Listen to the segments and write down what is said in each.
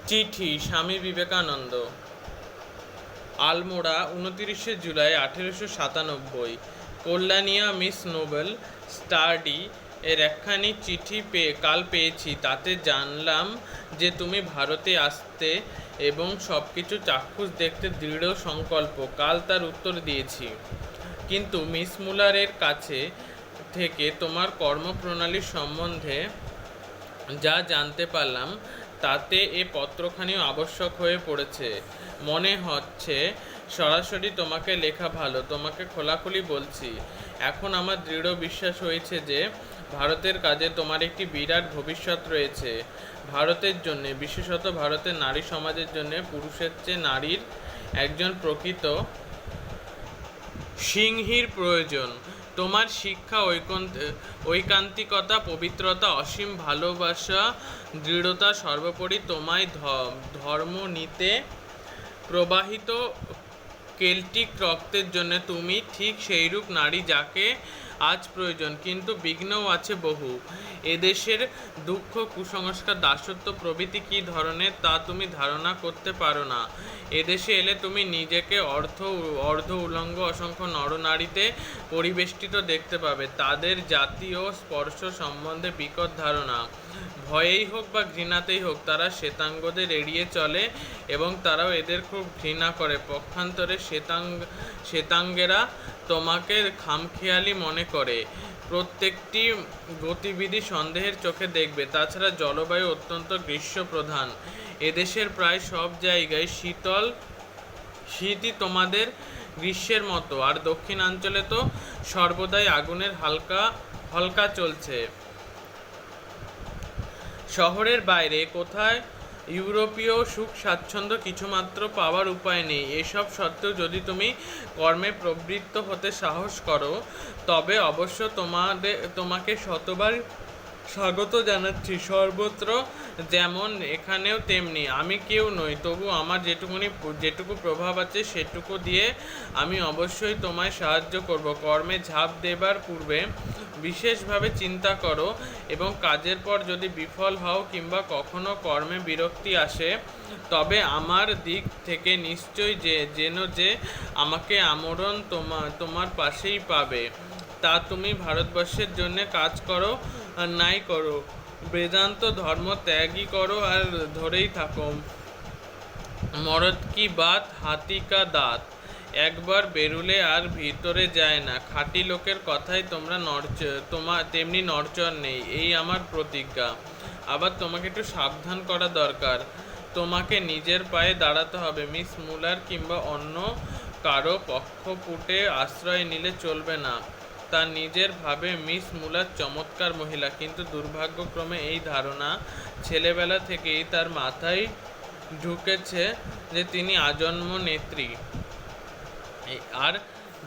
চিঠি স্বামী বিবেকানন্দ, আলমোড়া, 29 জুলাই 1897। কল্যাণিয়া মিস নোবেল স্টাডি এর একখানি চিঠি কাল পেয়েছি। তাতে জানলাম যে তুমি ভারতে আসতে এবং সব কিছু চাক্ষুষ দেখতে দৃঢ় সংকল্প। কাল তার উত্তর দিয়েছি, কিন্তু মিস মুলারের কাছে থেকে তোমার কর্মপ্রণালী সম্বন্ধে যা জানতে পারলাম তাতে এ পত্রখানিও আবশ্যক হয়ে পড়েছে। মনে হচ্ছে সরাসরি তোমাকে লেখা ভালো। তোমাকে খোলাখুলি বলছি, এখন আমার দৃঢ় বিশ্বাস হয়েছে যে ভারতের কাজে তোমার একটি বিরাট ভবিষ্যৎ রয়েছে। ভারতের জন্যে, বিশেষত ভারতের নারী সমাজের জন্যে পুরুষের চেয়ে নারীর একজন প্রকৃত সিংহীর প্রয়োজন। তোমার শিক্ষা, ঐকান্তিকতা, পবিত্রতা, অসীম ভালোবাসা, দৃঢ়তা, সর্বোপরি তোমায় ধর্মনীতে প্রবাহিত কেল্টিক রক্তের জন্য তুমি ঠিক সেইরূপ নারী যাকে আজ প্রয়োজন। কিন্তু বিঘ্নও আছে বহু। এদেশের দুঃখ, কুসংস্কার, দাসত্ব প্রভৃতি কী ধরনের তা তুমি ধারণা করতে পারো না। এদেশে এলে তুমি নিজেকে অর্ধ উলঙ্গ অসংখ্য নরনারীতে পরিবেষ্টিত দেখতে পাবে। তাদের জাতি ও স্পর্শ সম্বন্ধে বিকট ধারণা। ভয়েই হোক বা ঘৃণাতেই হোক তারা শ্বেতাঙ্গদের এড়িয়ে চলে এবং তারাও এদের খুব ঘৃণা করে। পক্ষান্তরে শ্বেতাঙ্গেরা তোমাকে খামখেয়ালি মনে করে। প্রত্যেকটি গতিবিধি সন্দেহের চোখে দেখবে। তাছাড়া জলবায়ু অত্যন্ত গ্রীষ্মপ্রধান। এদেশের প্রায় সব জায়গায় শীতই তোমাদের গ্রীষ্মের মতো, আর দক্ষিণাঞ্চলে তো সর্বদাই আগুনের হলকা চলছে। শহরের বাইরে কোথায় ইউরোপীয় সুখ স্বাচ্ছন্দ্য কিছুমাত্র পাওয়ার উপায় নেই। এসব সত্ত্বেও যদি তুমি কর্মে প্রবৃত্ত হতে সাহস করো, তবে অবশ্য তোমাকে শতবার স্বাগত জানাচ্ছি। সর্বত্র যেমন এখানেও তেমনি। আমি কেউ নই, তবু আমার যেটুকু প্রভাব আছে সেটুকু দিয়ে আমি অবশ্যই তোমায় সাহায্য করব। কর্মে ঝাঁপ দেবার পূর্বে বিশেষভাবে চিন্তা করো, এবং কাজের পর যদি বিফল হও কিংবা কখনো কর্মে বিরক্তি আসে, তবে আমার দিক থেকে নিশ্চয় যে আমাকে আমরণ তোমার পাশেই পাবে। তা তুমি ভারতবর্ষের জন্য কাজ করো আর নাই করো, বেদান্ত ধর্ম ত্যাগই করো আর ধরেই থাকো। মরদ কি বাত হাতি কা দাঁত, একবার বেরুলে আর ভিতরে যায় না। খাঁটি লোকের কথায় তেমনি নড়চড় নেই, এই আমার প্রতিজ্ঞা। আবার তোমাকে একটু সাবধান করা দরকার। তোমাকে নিজের পায়ে দাঁড়াতে হবে। মিস মুলার কিংবা অন্য কারো পক্ষপুটে আশ্রয় নিলে চলবে না। তা নিজের ভাবে মিস মুলার চমৎকার মহিলা, কিন্তু দুর্ভাগ্যক্রমে এই ধারণা ছেলেবেলা থেকেই তার মাথায় ঢুকেছে যে তিনি আজন্ম নেত্রী, আর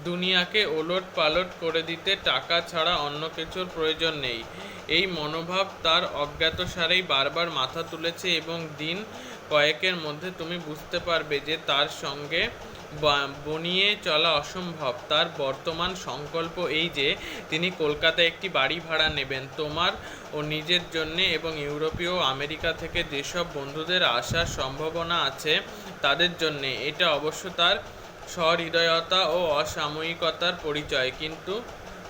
দুনিয়াকে ওলট পালট করে দিতে টাকা ছাড়া অন্য কিছুর প্রয়োজন নেই। এই মনোভাব তার অজ্ঞাতসারেই বারবার মাথা তুলেছে, এবং দিন কয়েকের মধ্যে তুমি বুঝতে পারবে যে তার সঙ্গে বনিয়ে চলা অসম্ভব। তার বর্তমান সংকল্প এই যে তিনি কলকাতায় একটি বাড়ি ভাড়া নেবেন, তোমার ও নিজের জন্যে, এবং ইউরোপীয় আমেরিকা থেকে যেসব বন্ধুদের আসার সম্ভাবনা আছে তাদের জন্যে। এটা অবশ্য তার সহৃদয়তা ও অসাময়িকতার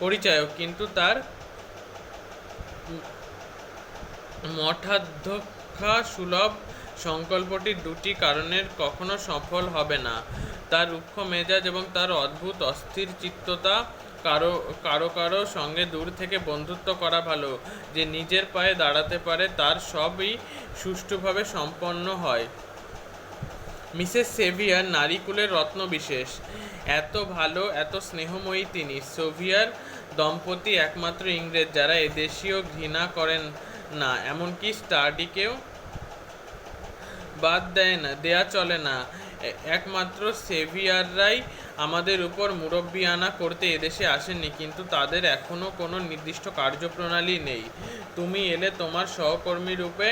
পরিচায়ক, কিন্তু তার মঠাধ্যক্ষা সুলভ সংকল্পটি দুটি কারণের কখনো সফল হবে না: তার রুক্ষ মেজাজ এবং তার অদ্ভুত অস্থির চিত্ততা। কারো সঙ্গে দূর থেকে বন্ধুত্ব করা ভালো। যে নিজের পায়ে দাঁড়াতে পারে তার সবই সুষ্ঠুভাবে সম্পন্ন হয়। মিসেস সেভিয়ার নারীকুলের রত্নবিশেষ। এত ভালো, এত স্নেহময়ী তিনি। সেভিয়ার দম্পতি একমাত্র ইংরেজ যারা এদেশীয় ঘৃণা করেন না, এমনকি স্টাডিকেও বাদ দেয়া চলে না। একমাত্র সেভিয়াররাই আমাদের উপর মুরব্বিয়ানা করতে এদেশে আসেননি, কিন্তু তাদের এখনও কোনো নির্দিষ্ট কার্যপ্রণালী নেই। তুমি এলে তোমার সহকর্মী রূপে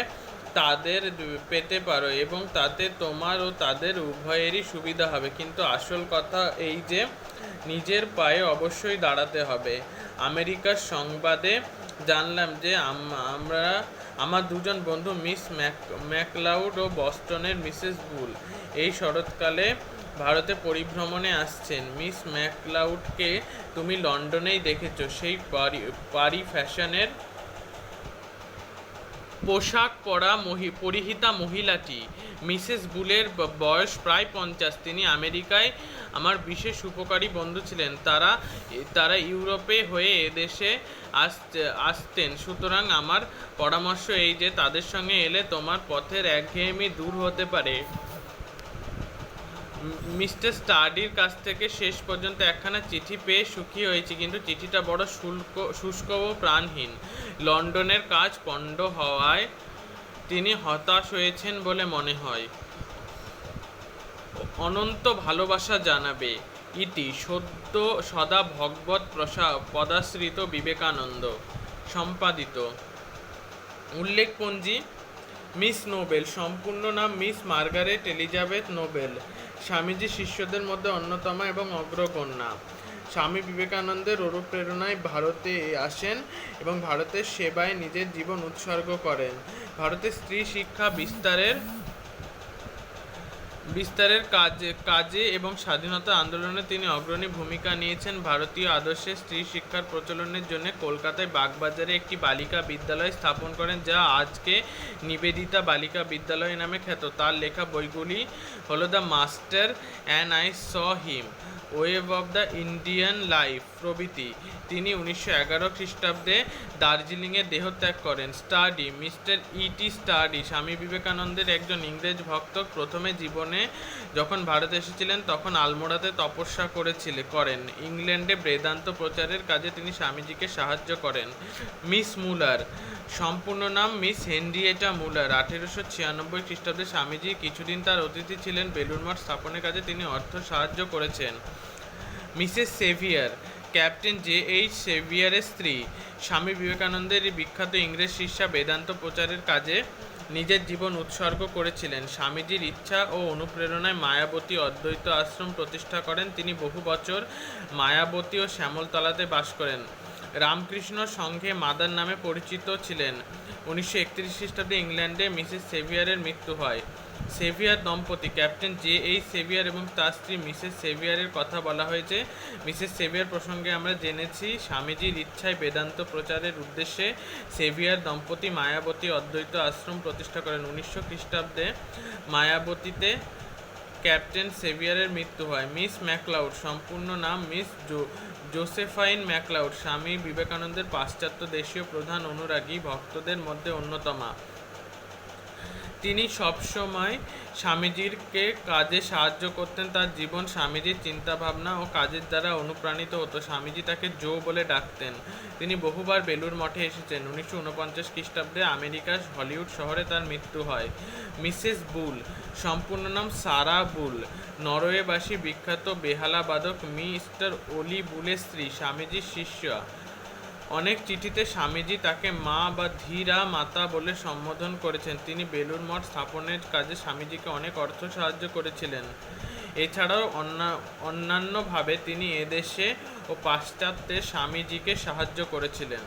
তাদের পেতে পারো, এবং তাতে তোমার ও তাদের উভয়েরই সুবিধা হবে। কিন্তু আসল কথা এই যে নিজের পায়ে অবশ্যই দাঁড়াতে হবে। আমেরিকার সংবাদে জানলাম যে আমার দুজন বন্ধু মিস ম্যাকলাউড ও বস্টনের মিসেস বুল এই শরৎকালে ভারতে পরিভ্রমণে আসছেন। মিস ম্যাকলাউডকে তুমি লন্ডনেই দেখেছ, সেই পারি ফ্যাশনের পোশাক পরা পরিহিতা মহিলাটি। মিসেস বুলের বয়স প্রায় 50। তিনি আমেরিকায় আমার বিশেষ উপকারী বন্ধু ছিলেন। তারা ইউরোপে হয়ে এদেশে আসতেন। সুতরাং আমার পরামর্শ এই যে তাদের সঙ্গে এলে তোমার পথের একঘেয়েমি দূর হতে পারে। মিস্টার স্টাডির কাছ থেকে শেষ পর্যন্ত একখানা চিঠি পেয়ে সুখী হয়েছি, কিন্তু চিঠিটা বড় শুষ্ক ও প্রাণহীন। লন্ডনের কাজ পণ্ড হওয়ায় তিনি হতাশ হয়েছেন বলে মনে হয়। অনন্ত ভালোবাসা জানাবে। ইতি সদা ভগবৎ পদাশ্রিত বিবেকানন্দ। সম্পাদিত। উল্লেখপঞ্জি: মিস নোবেল। সম্পূর্ণ নাম miss Margaret Elizabeth Nobel. Swamiji শিষ্যদের মধ্যে অন্যতম এবং অগ্রগণ্যা। স্বামী বিবেকানন্দের অনুপ্রেরণায় ভারতে আসেন এবং ভারতের সেবায় নিজের জীবন উৎসর্গ করেন। ভারতের স্ত্রী শিক্ষা বিস্তারের কাজে এবং স্বাধীনতা আন্দোলনে তিনি অগ্রণী ভূমিকা নিয়েছেন। ভারতীয় আদর্শে স্ত্রী শিক্ষার প্রচলনের জন্য কলকাতায় বাগবাজারে একটি বালিকা বিদ্যালয় স্থাপন করেন, যা আজকে নিবেদিতা বালিকা বিদ্যালয় নামে খ্যাত। তার লেখা বইগুলি হল the master and I saw him, wave of the Indian life প্রভৃতি। তিনি 1911 খ্রিস্টাব্দে দার্জিলিংয়ে দেহত্যাগ করেন। স্টাডি: মিস্টার ইটি স্টাডি স্বামী বিবেকানন্দের একজন ইংরেজ ভক্ত। প্রথমে জীবনে যখন ভারতে এসেছিলেন তখন আলমোড়াতে তপস্যা করেন। ইংল্যান্ডে বেদান্ত প্রচারের কাজে তিনি স্বামীজিকে সাহায্য করেন। Miss Muller. সম্পূর্ণ নাম মিস হেনরিয়েটা মুলার। 1896 খ্রিস্টাব্দে স্বামীজি কিছুদিন তার অতিথি ছিলেন। বেলুড় মঠ স্থাপনের কাজে তিনি অর্থ সাহায্য করেছেন। Mrs severe. Captain J.H. সেভিয়ারের স্ত্রী। স্বামী বিবেকানন্দের বিখ্যাত ইংরেজ শিষ্যা বেদান্ত প্রচারের কাজে নিজের জীবন উৎসর্গ করেছিলেন। স্বামীজির ইচ্ছা ও অনুপ্রেরণায় মায়াবতী অদ্বৈত আশ্রম প্রতিষ্ঠা করেন। তিনি বহু বছর মায়াবতী ও শ্যামলতলাতে বাস করেন। রামকৃষ্ণ সংঘে মাদার নামে পরিচিত ছিলেন। 1931 খ্রিস্টাব্দে ইংল্যান্ডে মিসেস সেভিয়ারের মৃত্যু হয়। সেভিয়ার দম্পতি। Captain J.H. সেভিয়ার এবং তার স্ত্রী মিসেস সেভিয়ারের কথা বলা হয়েছে। মিসেস সেভিয়ার প্রসঙ্গে আমরা জেনেছি, স্বামীজির ইচ্ছায় বেদান্ত প্রচারের উদ্দেশ্যে সেভিয়ার দম্পতি মায়াবতী অদ্বৈত আশ্রম প্রতিষ্ঠা করেন। 1900 খ্রিস্টাব্দে মায়াবতীতে ক্যাপ্টেন সেভিয়ারের মৃত্যু হয়। Miss McLeod. সম্পূর্ণ নাম মিস জোসেফাইন ম্যাকলাউড। স্বামী বিবেকানন্দের পাশ্চাত্য দেশীয় প্রধান অনুরাগী ভক্তদের মধ্যে অন্যতমা। তিনি সবসময় স্বামীজিকে কাজে সাহায্য করতেন। তার জীবন স্বামীজির চিন্তাভাবনা ও কাজের দ্বারা অনুপ্রাণিত হতো। স্বামীজি তাকে জো বলে ডাকতেন। তিনি বহুবার বেলুড় মঠে এসেছেন। 1949 খ্রিস্টাব্দে আমেরিকার হলিউড শহরে তার মৃত্যু হয়। Mrs Bull. সম্পূর্ণ নাম সারা বুল। নরওয়েবাসী বিখ্যাত বেহালা বাদক মিস্টার ওলি বুলের স্ত্রী। স্বামীজির শিষ্য। অনেক চিঠিতে স্বামীজি তাকে মা বা ধীরা মাতা বলে সম্বোধন করেছেন। তিনি বেলুড় মঠ স্থাপনের কাজে স্বামীজিকে অনেক অর্থ সাহায্য করেছিলেন। এছাড়াও অন্যান্যভাবে তিনি এদেশে ও পাশ্চাত্যে স্বামীজিকে সাহায্য করেছিলেন।